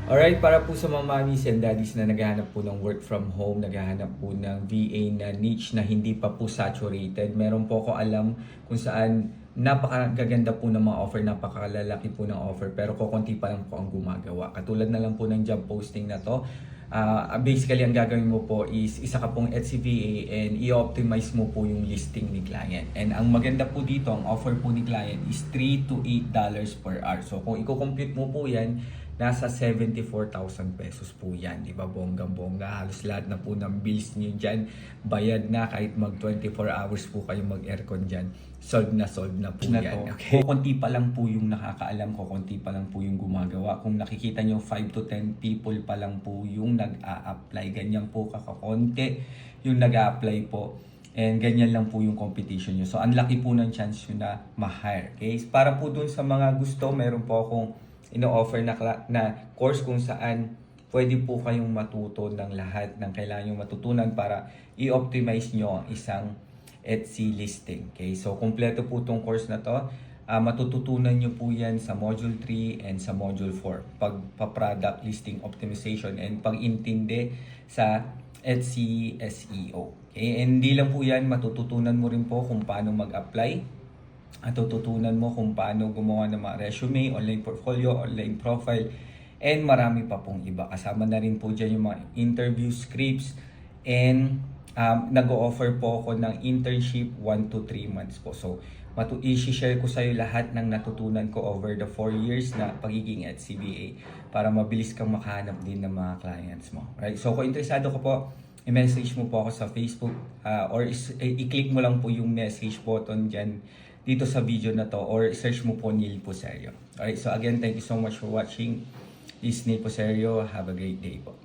Alright, para po sa mga mommies and daddies na naghahanap po ng work from home, naghahanap po ng VA na niche na hindi pa po saturated, meron po ako alam kung saan napakagaganda po ng mga offer, napakalalaki po ng offer, pero kukunti pa lang po ang gumagawa. Katulad na lang po ng job posting na to. Basically, ang gagawin mo po is isa ka pong HCVA and i-optimize mo po yung listing ni client. And ang maganda po dito, ang offer po ni client is $3 to $8 per hour. So kung i-compute mo po yan, nasa 74,000 pesos po yan, di ba? Bonggang-bongga, halos lahat na po ng bills niyo dyan, bayad na kahit mag 24 hours po kayo mag-aircon dyan. Solve na po yan. Okay? Konti pa lang po yung nakakaalam ko, konti pa lang po yung gumagawa. Kung nakikita nyo, 5 to 10 people pa lang po yung nag-a-apply. Ganyan po kakakonti yung nag-a-apply po. And ganyan lang po yung competition nyo. So, ang laki po ng chance nyo na ma-hire. Okay? Para po dun sa mga gusto, meron po akong ino-offer na course kung saan pwede po kayong matuto ng lahat ng kailangan nyo matutunan para i-optimize nyo ang isang Etsy listing. Okay? So, kumpleto po itong course na to. Matututunan nyo po yan sa Module 3 and sa Module 4. Pagpa-product listing optimization and pag-intindi sa Etsy SEO. Okay? And hindi lang po yan, matututunan mo rin po kung paano mag-apply. At tututunan mo kung paano gumawa ng mga resume, online portfolio, online profile, and marami pa pong iba. Kasama na rin po dyan yung mga interview scripts and nag-o-offer po ako ng internship 1 to 3 months po. So, i-share ko sa'yo lahat ng natutunan ko over the 4 years na pagiging at CBA para mabilis kang makahanap din ng mga clients mo. Right? So, kung interesado ko po, i-message mo po ako sa Facebook or i-click mo lang po yung message button dyan dito sa video na to or search mo po Neil Poserio. Alright, so again, thank you so much for watching this Neil Poserio. Have a great day po.